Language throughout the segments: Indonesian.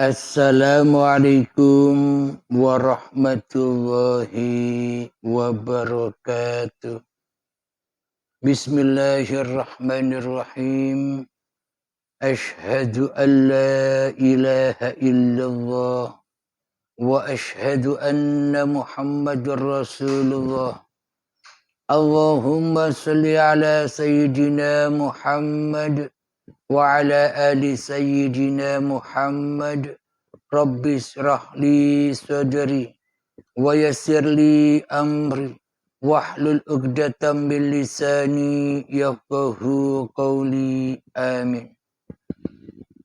Assalamualaikum warahmatullahi wabarakatuh. Bismillahirrahmanirrahim. Ashhadu an la ilaha illallah wa ashhadu anna Muhammadar Rasulullah. Allahumma salli ala sayyidina Muhammad wa ala ali sayyidina Muhammad. Rabbi syrah li sadri wa yassir li amri wahlul 'uqdatam min lisani yafqahu qawli. Amin.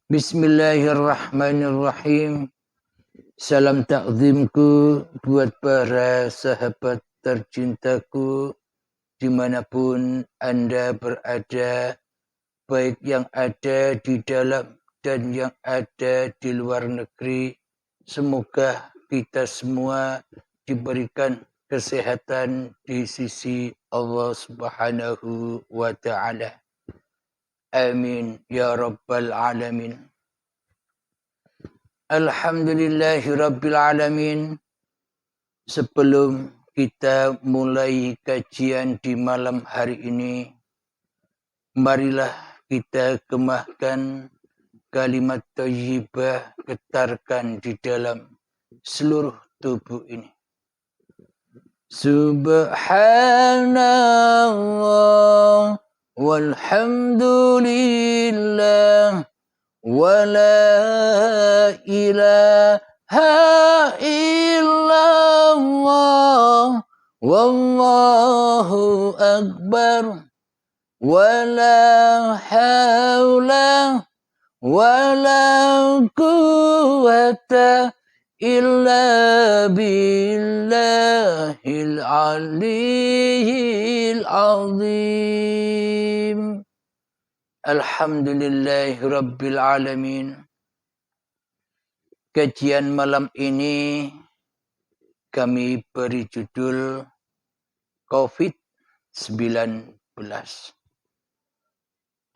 Bismillahirrahmanirrahim. Salam takzimku buat para sahabat tercintaku dimanapun Anda berada, baik yang ada di dalam dan yang ada di luar negeri. Semoga kita semua diberikan kesehatan di sisi Allah Subhanahu wa ta'ala. Amin ya rabbal alamin. Alhamdulillahi rabbil alamin. Sebelum kita mulai kajian di malam hari ini, marilah kita gemahkan kalimat thayyibah, getarkan di dalam seluruh tubuh ini. Subhanallah walhamdulillah wa la ilaha illallah wallahu akbar wa la hawla wa la quwwata illa billahil aliyyil azim. Alhamdulillahi rabbil alamin. Kajian malam ini kami beri judul COVID-19.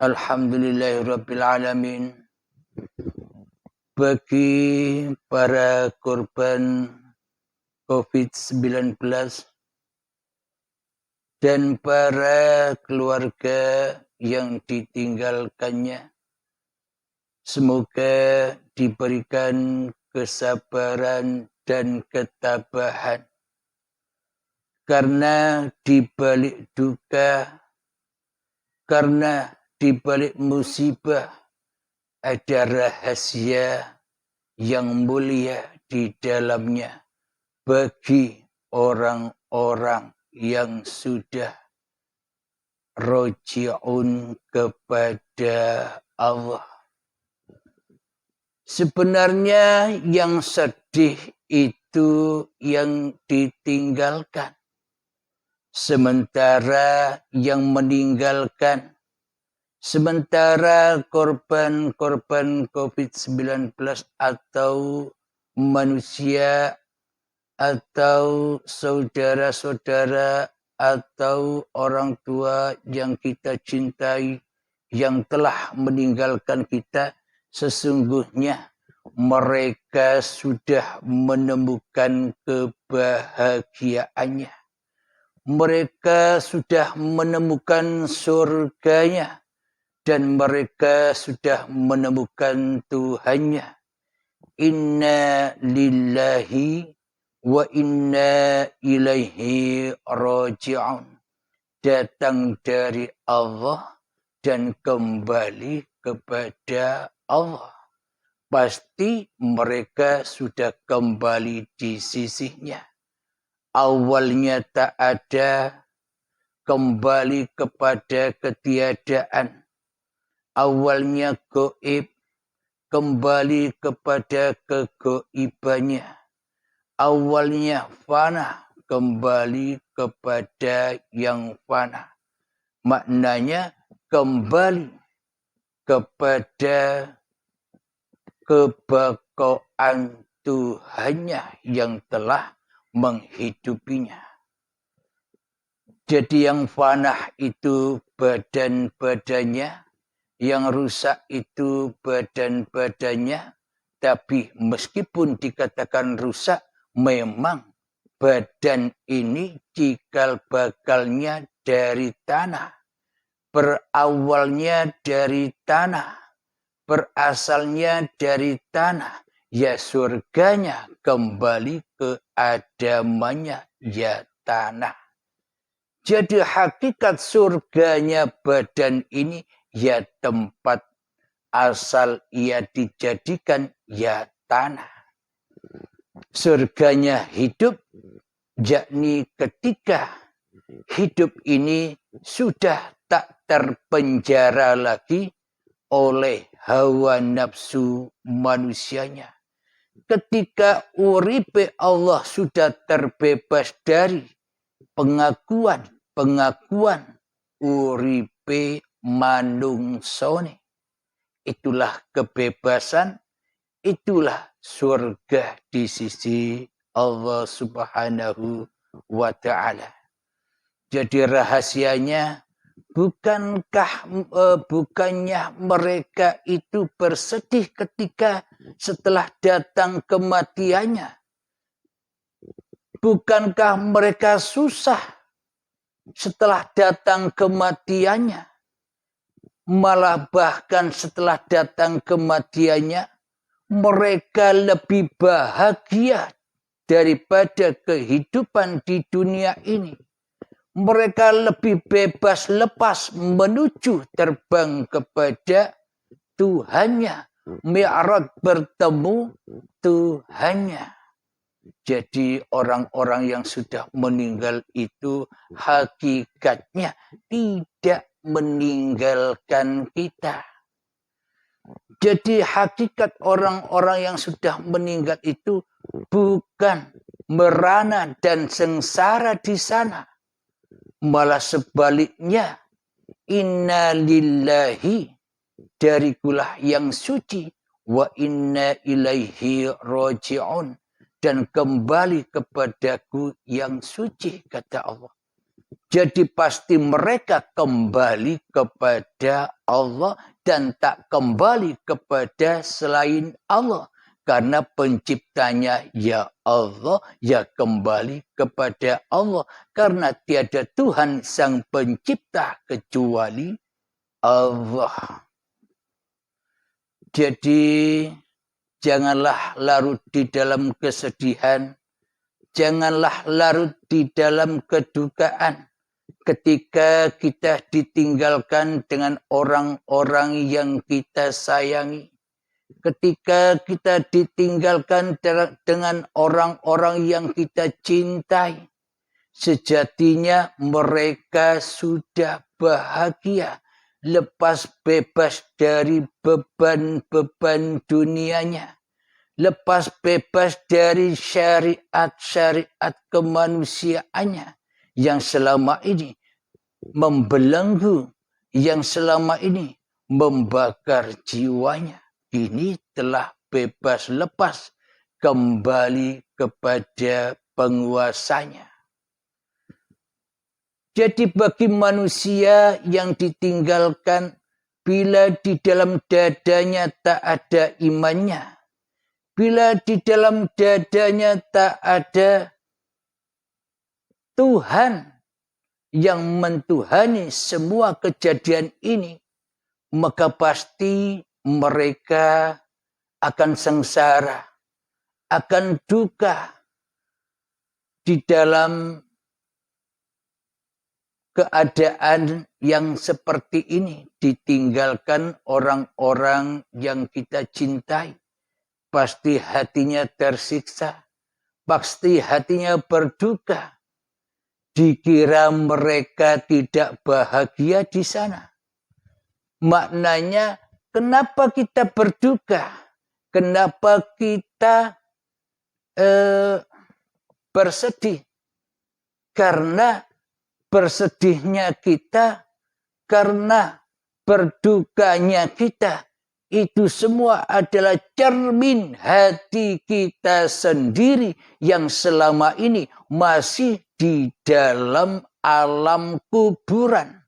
Alhamdulillahi rabbil alamin. Bagi para korban COVID-19 dan para keluarga yang ditinggalkannya, semoga diberikan kesabaran dan ketabahan, karena di balik duka, karena di balik musibah ada rahasia yang mulia di dalamnya bagi orang-orang yang sudah roji'un kepada Allah. Sebenarnya yang sedih itu yang ditinggalkan, sementara yang meninggalkan, sementara korban-korban COVID-19 atau manusia atau saudara-saudara atau orang tua yang kita cintai yang telah meninggalkan kita, sesungguhnya mereka sudah menemukan kebahagiaannya. Mereka sudah menemukan surganya dan mereka sudah menemukan Tuhannya. Inna lillahi wa inna ilaihi raji'un. Datang dari Allah dan kembali kepada Allah. Pasti mereka sudah kembali di sisinya. Awalnya tak ada, kembali kepada ketiadaan. Awalnya gaib, kembali kepada kegoibannya. Awalnya fana, kembali kepada yang fana. Maknanya kembali kepada kebakaan Tuhannya yang telah menghidupinya. Jadi yang fana itu badan-badannya, yang rusak itu badan-badannya, Tapi meskipun dikatakan rusak, memang badan ini cikal bakalnya dari tanah. Berawalnya dari tanah. Berasalnya dari tanah. Ya surganya kembali ke adamannya, ya tanah. Jadi hakikat surganya badan ini, ya tempat asal ia dijadikan, ya tanah. Surganya hidup, yakni ketika hidup ini sudah tak terpenjara lagi oleh hawa nafsu manusianya. Ketika uripe Allah sudah terbebas dari pengakuan uripe manungsone. Itulah kebebasan, itulah surga di sisi Allah Subhanahu wa ta'ala. Jadi rahasianya, bukannya mereka itu bersedih ketika setelah datang kematiannya? Bukankah mereka susah setelah datang kematiannya? Malah bahkan setelah datang kematiannya, mereka lebih bahagia daripada kehidupan di dunia ini. Mereka lebih bebas lepas menuju terbang kepada Tuhannya. Mi'raj bertemu Tuhannya. Jadi orang-orang yang sudah meninggal itu hakikatnya tidak meninggalkan kita. Jadi hakikat orang-orang yang sudah meninggal itu bukan merana dan sengsara di sana. Malah sebaliknya, inna lillahi, darikulah yang suci, wa inna ilaihi raji'un, dan kembali kepadaku yang suci, kata Allah. Jadi pasti mereka kembali kepada Allah dan tak kembali kepada selain Allah. Karena penciptanya ya Allah, ya kembali kepada Allah. Karena tiada Tuhan sang pencipta kecuali Allah. Jadi janganlah larut di dalam kesedihan. Janganlah larut di dalam kedukaan. Ketika kita ditinggalkan dengan orang-orang yang kita sayangi. Ketika kita ditinggalkan dengan orang-orang yang kita cintai. Sejatinya mereka sudah bahagia. Lepas bebas dari beban-beban dunianya. Lepas bebas dari syariat-syariat kemanusiaannya. Yang selama ini membelenggu, yang selama ini membakar jiwanya. Ini telah bebas lepas kembali kepada penguasanya. Jadi bagi manusia yang ditinggalkan, bila di dalam dadanya tak ada imannya, bila di dalam dadanya tak ada Tuhan yang mentuhani semua kejadian ini, maka pasti mereka akan sengsara, akan duka di dalam keadaan yang seperti ini, ditinggalkan orang-orang yang kita cintai. Pasti hatinya tersiksa, pasti hatinya berduka. Dikira mereka tidak bahagia di sana. Maknanya, kenapa kita berduka? Kenapa kita bersedih? Karena bersedihnya kita, karena berdukanya kita, itu semua adalah cermin hati kita sendiri yang selama ini masih di dalam alam kuburan.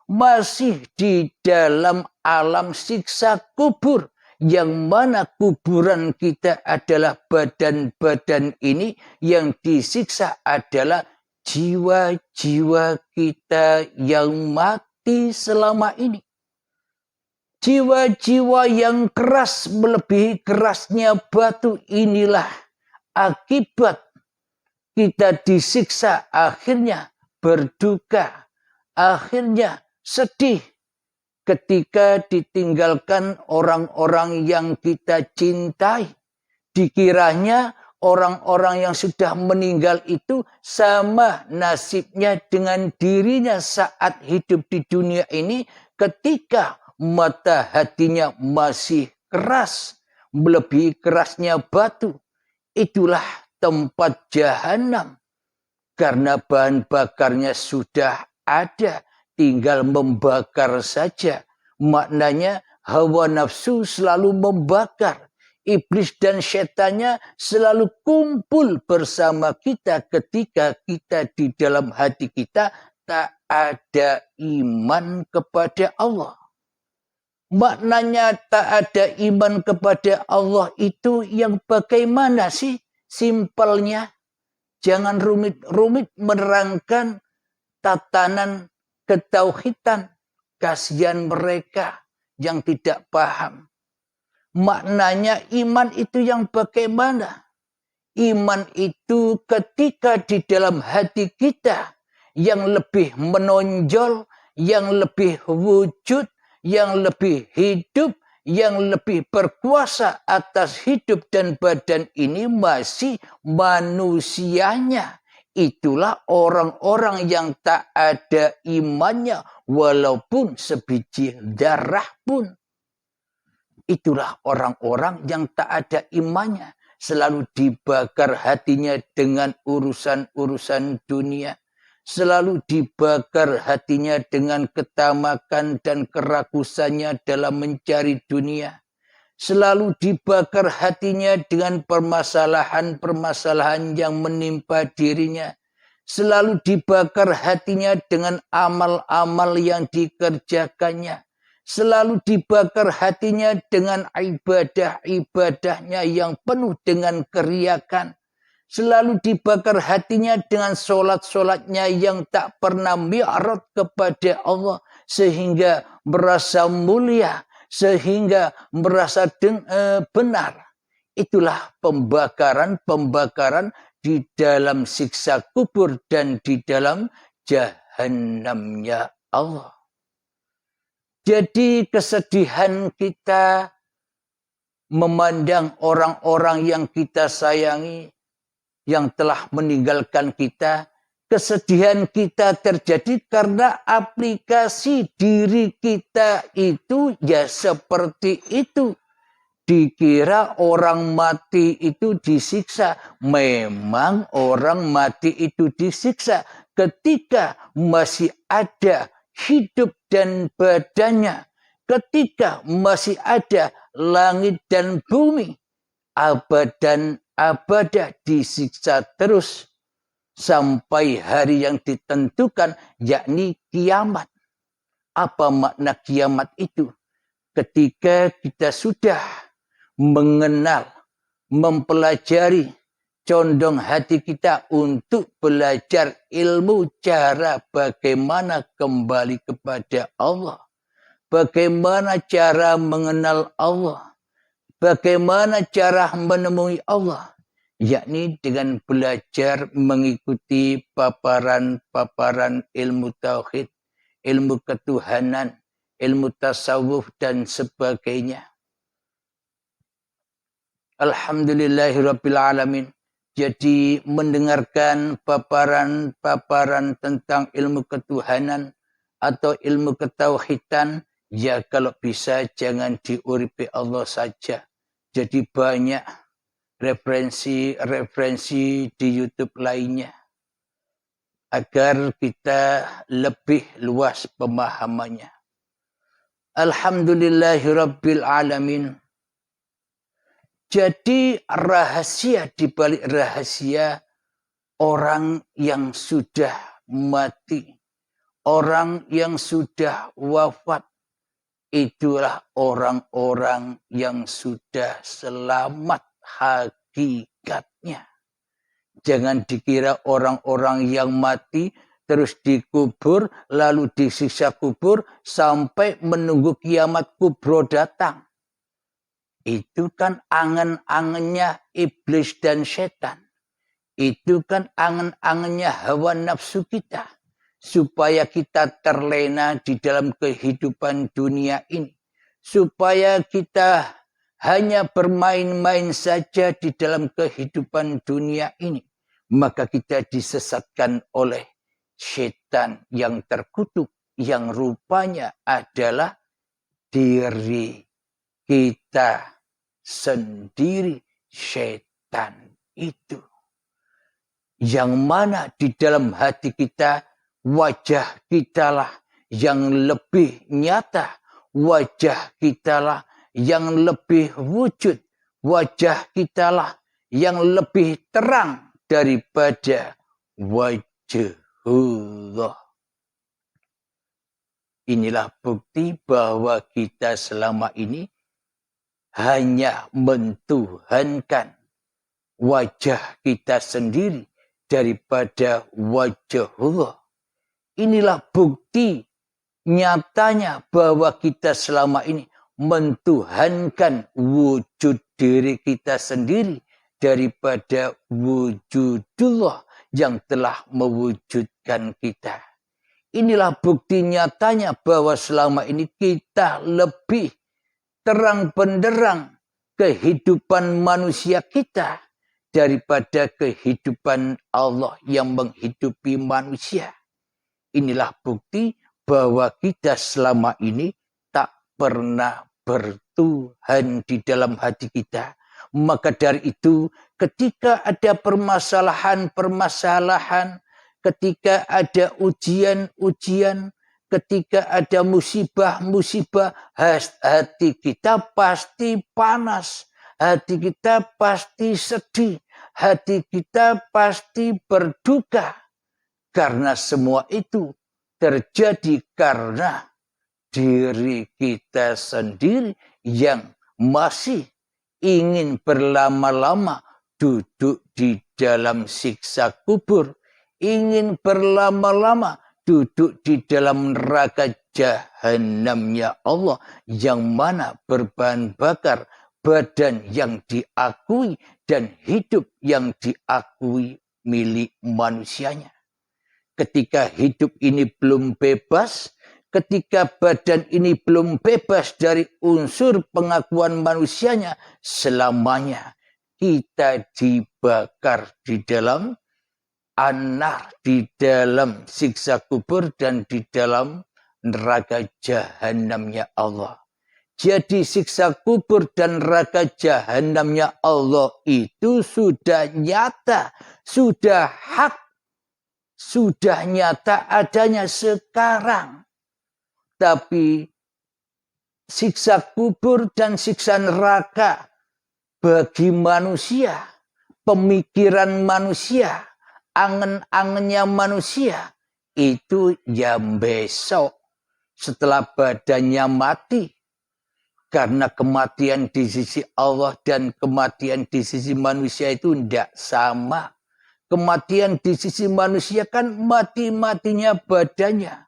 Masih di dalam alam siksa kubur yang mana kuburan kita adalah badan-badan ini, yang disiksa adalah jiwa-jiwa kita yang mati selama ini. Jiwa-jiwa yang keras melebihi kerasnya batu, inilah akibat kita disiksa, akhirnya berduka, akhirnya sedih ketika ditinggalkan orang-orang yang kita cintai. Dikiranya orang-orang yang sudah meninggal itu sama nasibnya dengan dirinya saat hidup di dunia ini, ketika mata hatinya masih keras, melebihi kerasnya batu. Itulah tempat jahanam. Karena bahan bakarnya sudah ada, tinggal membakar saja. Maknanya hawa nafsu selalu membakar. Iblis dan setannya selalu kumpul bersama kita ketika kita di dalam hati kita tak ada iman kepada Allah. Maknanya tak ada iman kepada Allah itu yang bagaimana sih? Simpelnya, jangan rumit-rumit menerangkan tatanan ketauhidan. Kasihan mereka yang tidak paham. Maknanya iman itu yang bagaimana? Iman itu ketika di dalam hati kita yang lebih menonjol, yang lebih wujud, yang lebih hidup, yang lebih berkuasa atas hidup dan badan ini masih manusianya. Itulah orang-orang yang tak ada imannya walaupun sebiji darah pun. Itulah orang-orang yang tak ada imannya. Selalu dibakar hatinya dengan urusan-urusan dunia. Selalu dibakar hatinya dengan ketamakan dan kerakusannya dalam mencari dunia. Selalu dibakar hatinya dengan permasalahan-permasalahan yang menimpa dirinya. Selalu dibakar hatinya dengan amal-amal yang dikerjakannya. Selalu dibakar hatinya dengan ibadah-ibadahnya yang penuh dengan keriakan. Selalu dibakar hatinya dengan solat-solatnya yang tak pernah mi'rad kepada Allah. Sehingga merasa mulia, sehingga merasa benar. Itulah pembakaran-pembakaran di dalam siksa kubur dan di dalam jahannamnya Allah. Jadi kesedihan kita memandang orang-orang yang kita sayangi, yang telah meninggalkan kita, kesedihan kita terjadi karena aplikasi diri kita itu ya seperti itu. Dikira orang mati itu disiksa. Memang orang mati itu disiksa ketika masih ada hidup dan badannya. Ketika masih ada langit dan bumi. Abadah disiksa terus sampai hari yang ditentukan, yakni kiamat. Apa makna kiamat itu? Ketika kita sudah mengenal, mempelajari, condong hati kita untuk belajar ilmu cara bagaimana kembali kepada Allah. Bagaimana cara mengenal Allah. Bagaimana cara menemui Allah? Yakni dengan belajar mengikuti paparan-paparan ilmu tauhid, ilmu ketuhanan, ilmu tasawuf dan sebagainya. Alhamdulillahirrabbilalamin. Jadi mendengarkan paparan-paparan tentang ilmu ketuhanan atau ilmu ketauhidan, ya kalau bisa jangan diuripi Allah saja. Jadi banyak referensi di YouTube lainnya. Agar kita lebih luas pemahamannya. Alhamdulillahirrabbilalamin. Jadi rahasia di balik rahasia orang yang sudah mati. Orang yang sudah wafat. itulah orang-orang yang sudah selamat hakikatnya. Jangan dikira orang-orang yang mati terus dikubur, lalu disiksa kubur sampai menunggu kiamat kubro datang. Itu kan angan-angannya iblis dan setan. Itu kan angan-angannya hawa nafsu kita. Supaya kita terlena di dalam kehidupan dunia ini. Supaya kita hanya bermain-main saja di dalam kehidupan dunia ini. Maka kita disesatkan oleh setan yang terkutuk. Yang rupanya adalah diri kita sendiri, setan itu. Yang mana di dalam hati kita, wajah kitalah yang lebih nyata. Wajah kitalah yang lebih wujud. Wajah kitalah yang lebih terang daripada wajhullah. Inilah bukti bahwa kita selama ini hanya mentuhankan wajah kita sendiri daripada wajhullah. Inilah bukti nyatanya bahwa kita selama ini mentuhankan wujud diri kita sendiri daripada wujudullah yang telah mewujudkan kita. Inilah bukti nyatanya bahwa selama ini kita lebih terang benderang kehidupan manusia kita daripada kehidupan Allah yang menghidupi manusia. Inilah bukti bahwa kita selama ini tak pernah bertuhan di dalam hati kita. Maka dari itu ketika ada permasalahan-permasalahan, ketika ada ujian-ujian, ketika ada musibah-musibah, hati kita pasti panas. Hati kita pasti sedih. Hati kita pasti berduka. Karena semua itu terjadi karena diri kita sendiri yang masih ingin berlama-lama duduk di dalam siksa kubur. Ingin berlama-lama duduk di dalam neraka jahanamnya Allah. Yang mana berbahan bakar badan yang diakui dan hidup yang diakui milik manusianya. Ketika hidup ini belum bebas, ketika badan ini belum bebas dari unsur pengakuan manusianya, selamanya kita dibakar di dalam anar, di dalam siksa kubur dan di dalam neraka jahanamnya Allah. Jadi siksa kubur dan neraka jahanamnya Allah itu sudah nyata, sudah hak, sudah nyata adanya sekarang. Tapi siksa kubur dan siksa neraka bagi manusia, pemikiran manusia, angan-angannya manusia, itu yang besok setelah badannya mati. Karena kematian di sisi Allah dan kematian di sisi manusia itu tidak sama. Kematian di sisi manusia kan mati-matinya badannya.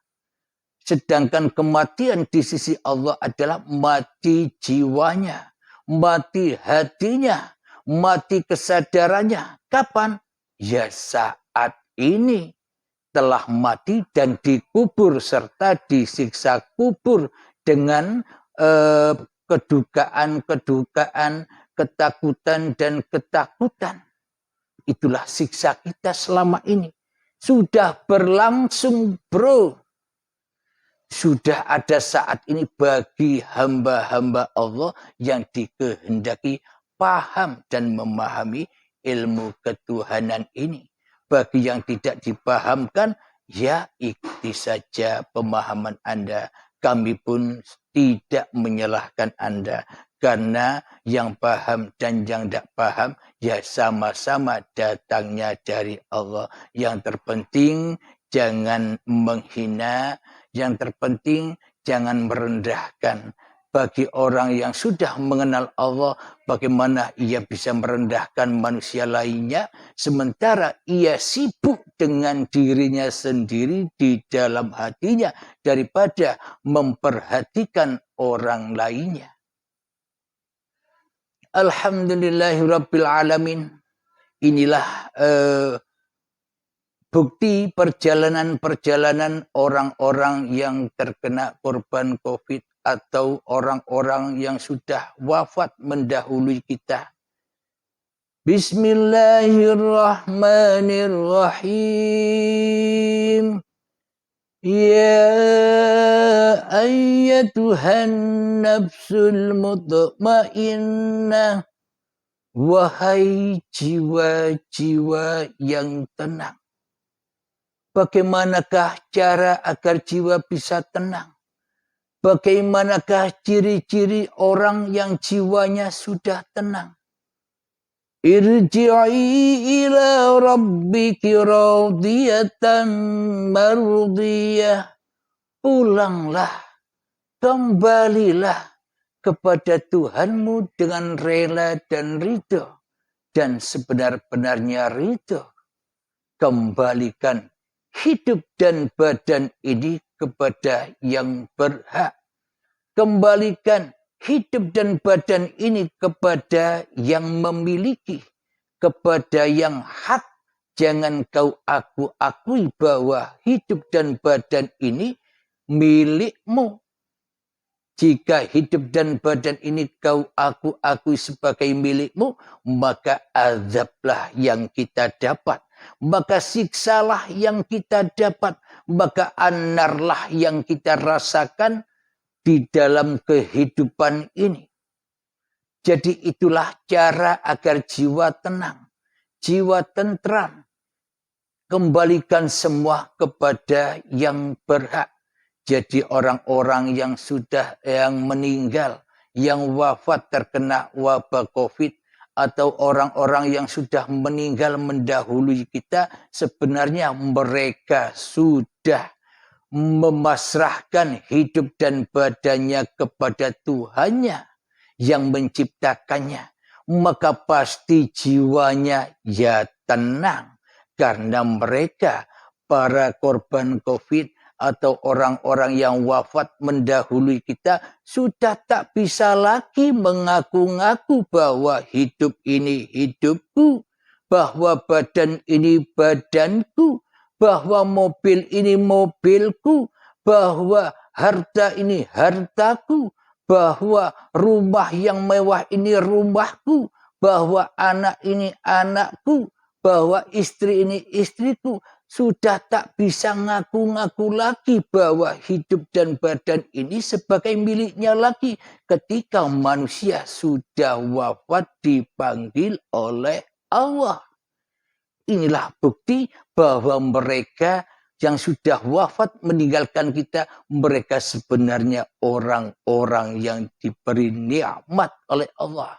Sedangkan kematian di sisi Allah adalah mati jiwanya, mati hatinya, mati kesadarannya. Kapan? Ya saat ini telah mati dan dikubur serta disiksa kubur dengan kedukaan-kedukaan, ketakutan dan ketakutan. Itulah siksa kita selama ini. Sudah berlangsung, bro. Sudah ada saat ini bagi hamba-hamba Allah yang dikehendaki paham dan memahami ilmu ketuhanan ini. Bagi yang tidak dipahamkan, ya ikuti saja pemahaman Anda. Kami pun tidak menyalahkan Anda. Karena yang paham dan yang tidak paham, ya sama-sama datangnya dari Allah. Yang terpenting jangan menghina. Yang terpenting jangan merendahkan. Bagi orang yang sudah mengenal Allah, bagaimana ia bisa merendahkan manusia lainnya, sementara ia sibuk dengan dirinya sendiri di dalam hatinya daripada memperhatikan orang lainnya. Alhamdulillahirabbil alamin. Inilah bukti perjalanan-perjalanan orang-orang yang terkena korban COVID atau orang-orang yang sudah wafat mendahului kita. Bismillahirrahmanirrahim. Ya ayyatuhan nafsul mutmainnah. Wahai jiwa-jiwa yang tenang. Bagaimanakah cara agar jiwa bisa tenang? Bagaimanakah ciri-ciri orang yang jiwanya sudah tenang? Irji'i ila rabbiki radiyatan mardiyah. Pulanglah, kembalilah kepada Tuhanmu dengan rela dan ridho. Dan sebenar-benarnya ridho. Kembalikan hidup dan badan ini kepada yang berhak. Kembalikan hidup dan badan ini kepada yang memiliki. Kepada yang hak. Jangan kau akui bahwa hidup dan badan ini milikmu. Jika hidup dan badan ini kau akui sebagai milikmu, maka azablah yang kita dapat. Maka siksalah yang kita dapat, maka anarlah yang kita rasakan di dalam kehidupan ini. Jadi itulah cara agar jiwa tenang, jiwa tentram. Kembalikan semua kepada yang berhak. Jadi orang-orang yang meninggal, yang wafat terkena wabah COVID, atau orang-orang yang sudah meninggal mendahului kita, sebenarnya mereka sudah memasrahkan hidup dan badannya kepada Tuhannya yang menciptakannya. Maka pasti jiwanya ya tenang. Karena mereka, para korban COVID, atau orang-orang yang wafat mendahului kita sudah tak bisa lagi mengaku-ngaku bahwa hidup ini hidupku, bahwa badan ini badanku, bahwa mobil ini mobilku, bahwa harta ini hartaku, bahwa rumah yang mewah ini rumahku, bahwa anak ini anakku, bahwa istri ini istriku. Sudah tak bisa ngaku-ngaku lagi bahwa hidup dan badan ini sebagai miliknya lagi. Ketika manusia sudah wafat dipanggil oleh Allah. Inilah bukti bahwa mereka yang sudah wafat meninggalkan kita, mereka sebenarnya orang-orang yang diberi nikmat oleh Allah.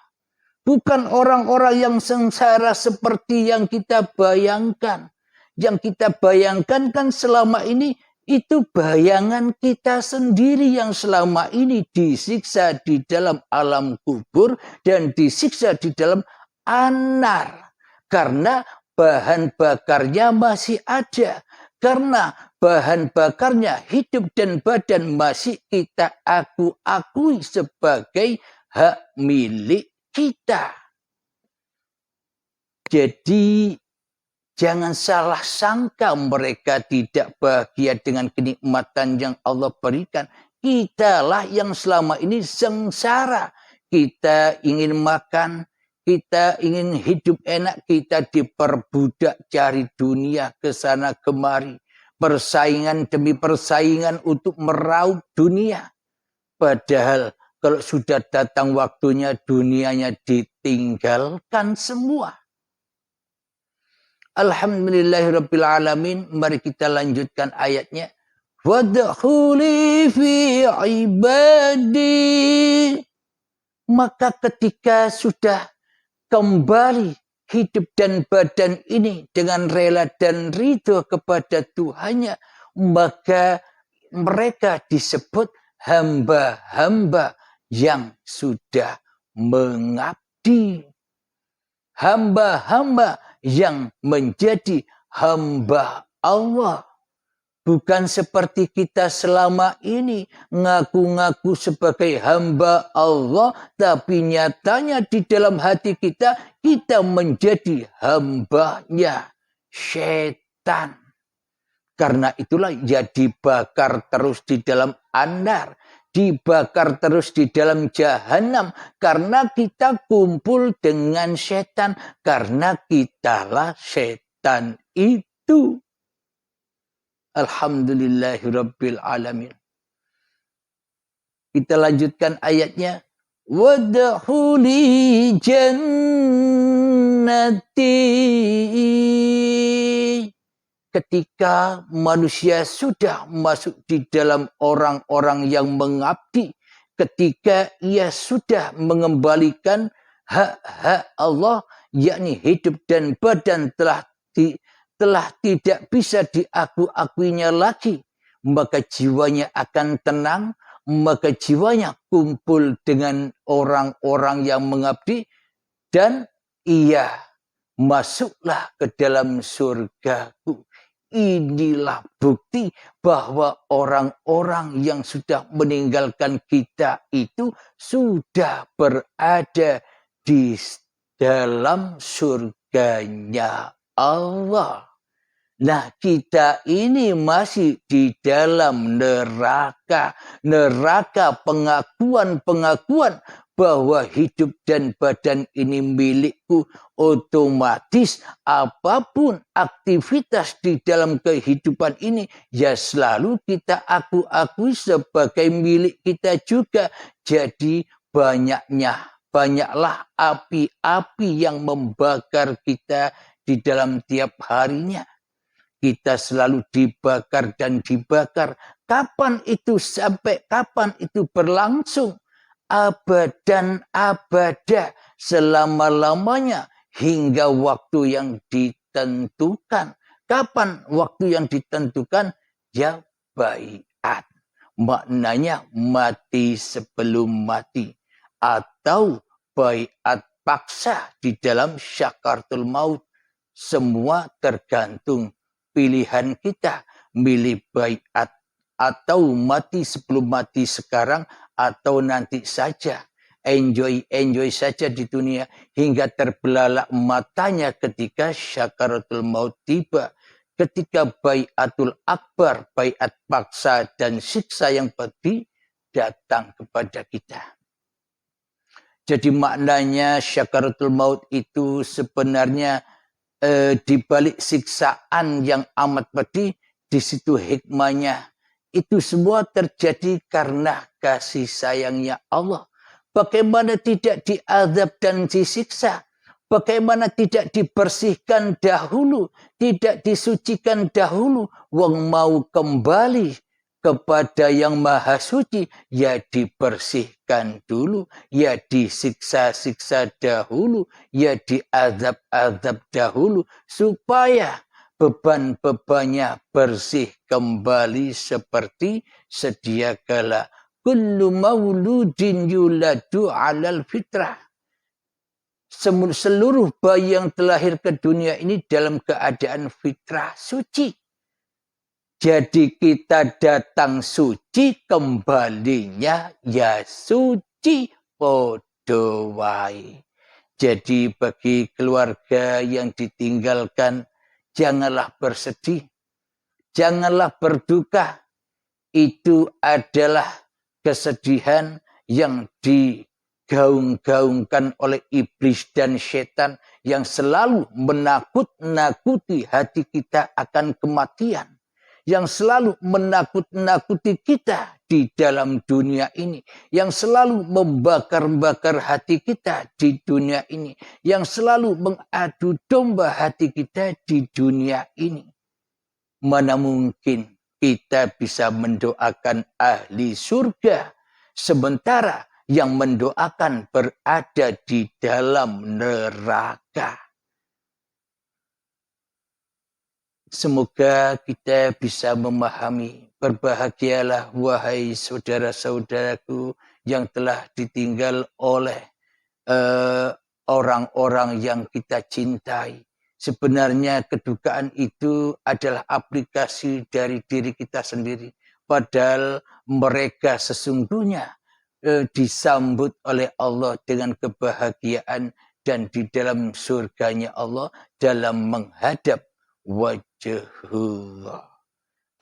Bukan orang-orang yang sengsara seperti yang kita bayangkan. Yang kita bayangkan kan selama ini itu bayangan kita sendiri yang selama ini disiksa di dalam alam kubur dan disiksa di dalam anar. Karena bahan bakarnya masih ada. Karena bahan bakarnya hidup dan badan masih kita akui sebagai hak milik kita. Jadi jangan salah sangka mereka tidak bahagia dengan kenikmatan yang Allah berikan. Kitalah yang selama ini sengsara. Kita ingin makan, kita ingin hidup enak, kita diperbudak cari dunia ke sana kemari. Persaingan demi persaingan untuk meraup dunia. Padahal kalau sudah datang waktunya dunianya ditinggalkan semua. Alhamdulillahirabbil alamin. Mari kita lanjutkan ayatnya. Wadkhuli fi ibadi. Maka ketika sudah kembali hidup dan badan ini dengan rela dan ridho kepada Tuhannya, maka mereka disebut hamba-hamba yang sudah mengabdi. Hamba-hamba yang menjadi hamba Allah. Bukan seperti kita selama ini ngaku-ngaku sebagai hamba Allah, tapi nyatanya di dalam hati kita menjadi hambanya setan. Karena itulah ya dibakar terus di dalam andar, dibakar terus di dalam jahanam, karena kita kumpul dengan setan, karena kitalah setan itu. Alhamdulillahirabbil alamin. Kita lanjutkan ayatnya. Wadkhuli jannati. Ketika manusia sudah masuk di dalam orang-orang yang mengabdi, ketika ia sudah mengembalikan hak-hak Allah, yakni hidup dan badan telah tidak bisa diaku-akuinya lagi, maka jiwanya akan tenang, maka jiwanya kumpul dengan orang-orang yang mengabdi, dan ia masuklah ke dalam surgaku. Inilah bukti bahwa orang-orang yang sudah meninggalkan kita itu sudah berada di dalam surganya Allah. Nah, kita ini masih di dalam neraka. Neraka pengakuan-pengakuan bahwa hidup dan badan ini milikku. Otomatis apapun aktivitas di dalam kehidupan ini, ya selalu kita akui sebagai milik kita juga. Jadi banyaklah api-api yang membakar kita di dalam tiap harinya. Kita selalu dibakar dan dibakar. Kapan itu sampai kapan itu berlangsung? Abadan abada, selama-lamanya, hingga waktu yang ditentukan. Kapan waktu yang ditentukan? Ya baiat. Maknanya mati sebelum mati. Atau baiat paksa di dalam syakaratul maut. Semua tergantung pilihan kita, milih baiat atau mati sebelum mati sekarang atau nanti saja. Enjoy saja di dunia hingga terbelalak matanya ketika syakaratul maut tiba. Ketika baiatul akbar, baiat paksa dan siksa yang pedih datang kepada kita. Jadi maknanya syakaratul maut itu sebenarnya di balik siksaan yang amat pedih, di situ hikmahnya. Itu semua terjadi karena kasih sayangnya Allah. Bagaimana tidak diazab dan disiksa? Bagaimana tidak dibersihkan dahulu? Tidak disucikan dahulu? Wong mau kembali kepada yang maha suci, ya dibersihkan dulu, ya disiksa-siksa dahulu, ya diazab-azab dahulu, supaya beban-bebannya bersih kembali seperti sedia kala. Kullu mauludin yuladu alal fitrah. Seluruh bayi yang terlahir ke dunia ini dalam keadaan fitrah suci. Jadi kita datang suci, kembalinya ya suci podo wae. Jadi bagi keluarga yang ditinggalkan, janganlah bersedih, janganlah berduka. Itu adalah kesedihan yang digaung-gaungkan oleh iblis dan setan yang selalu menakut-nakuti hati kita akan kematian. Yang selalu menakut-nakuti kita di dalam dunia ini. Yang selalu membakar-bakar hati kita di dunia ini. Yang selalu mengadu domba hati kita di dunia ini. Mana mungkin kita bisa mendoakan ahli surga, sementara yang mendoakan berada di dalam neraka. Semoga kita bisa memahami Berbahagialah wahai saudara-saudaraku yang telah ditinggal oleh orang-orang yang kita cintai. Sebenarnya kedukaan itu adalah aplikasi dari diri kita sendiri. Padahal mereka sesungguhnya disambut oleh Allah dengan kebahagiaan dan di dalam surganya Allah dalam menghadap wajhullah.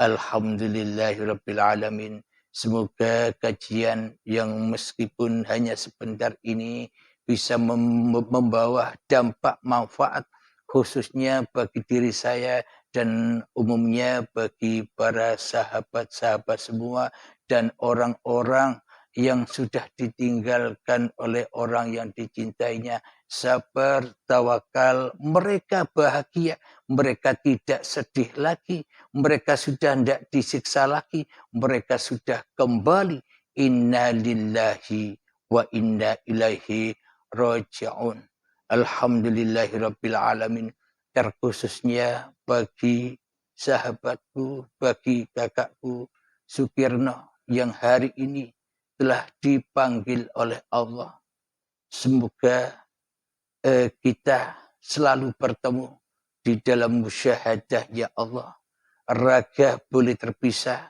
Alhamdulillahirrabbilalamin. Semoga kajian yang meskipun hanya sebentar ini bisa membawa dampak manfaat khususnya bagi diri saya dan umumnya bagi para sahabat-sahabat semua dan orang-orang yang sudah ditinggalkan oleh orang yang dicintainya. Sabar, tawakal, mereka bahagia, mereka tidak sedih lagi, mereka sudah tidak disiksa lagi, mereka sudah kembali. Inna lillahi wa inna ilaihi raji'un. Alhamdulillahi rabbil alamin. Terkhususnya bagi sahabatku, bagi kakakku Sukirno yang hari ini telah dipanggil oleh Allah. Semoga kita selalu bertemu di dalam musyahadah ya Allah. Raga boleh terpisah,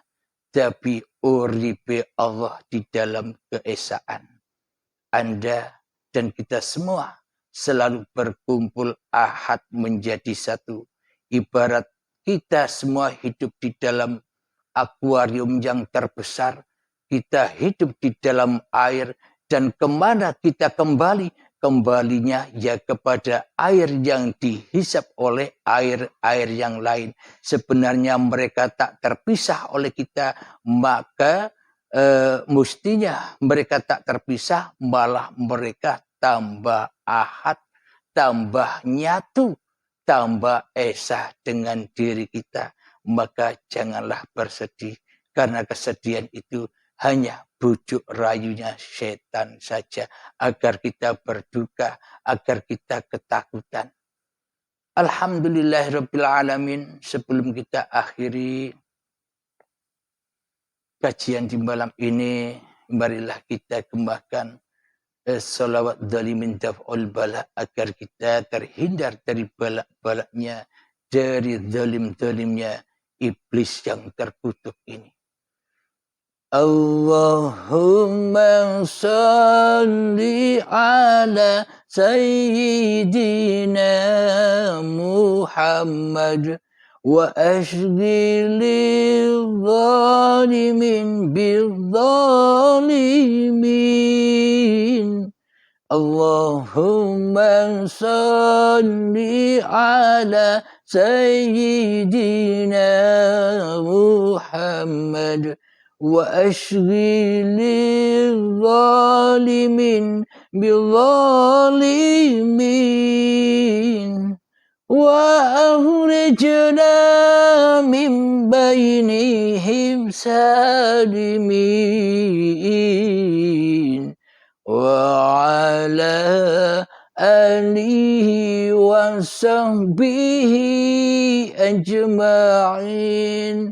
tapi uripe Allah di dalam keesaan. Anda dan kita semua selalu berkumpul ahad menjadi satu. Ibarat kita semua hidup di dalam akuarium yang terbesar. Kita hidup di dalam air dan kemana kita kembali? Kembalinya ya kepada air yang dihisap oleh air-air yang lain. Sebenarnya mereka tak terpisah oleh kita, maka mestinya mereka tak terpisah, malah mereka tambah ahad, tambah nyatu, tambah esa dengan diri kita. Maka janganlah bersedih, karena kesedihan itu hanya bujuk rayunya setan saja, agar kita berduka, agar kita ketakutan. Alhamdulillahirrabbilalamin. Sebelum kita akhiri kajian di malam ini, marilah kita kembangkan salawat dalimin daf'ul bala, agar kita terhindar dari balak-balaknya, dari zalim-zalimnya iblis yang terkutuk ini. Allahumma salli ala Sayyidina Muhammad wa ashghilil zalimin bil zalimin. Allahumma salli ala Sayyidina Muhammad wa ashghilil zalimin bil zalimin wa akhrijna min bainihim salimin wa ala alihi wa sahbihi ajma'in.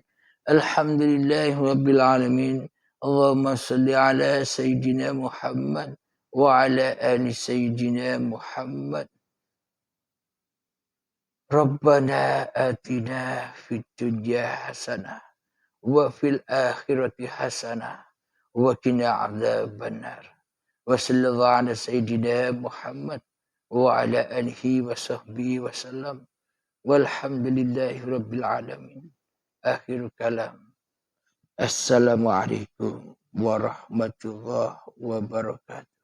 Alhamdulillahi rabbil alamin. Allahumma salli ala Sayyidina Muhammad wa ala ali Sayyidina Muhammad. Rabbana atina fid dunya hasanah wa fil akhirati hasanah wa qina adzabannar. Wa sallallahu ala Sayyidina Muhammad wa ala alihi wa sahbihi wa sallam. Walhamdulillahi rabbil alamin. Akhir kalam. Assalamualaikum warahmatullahi wabarakatuh.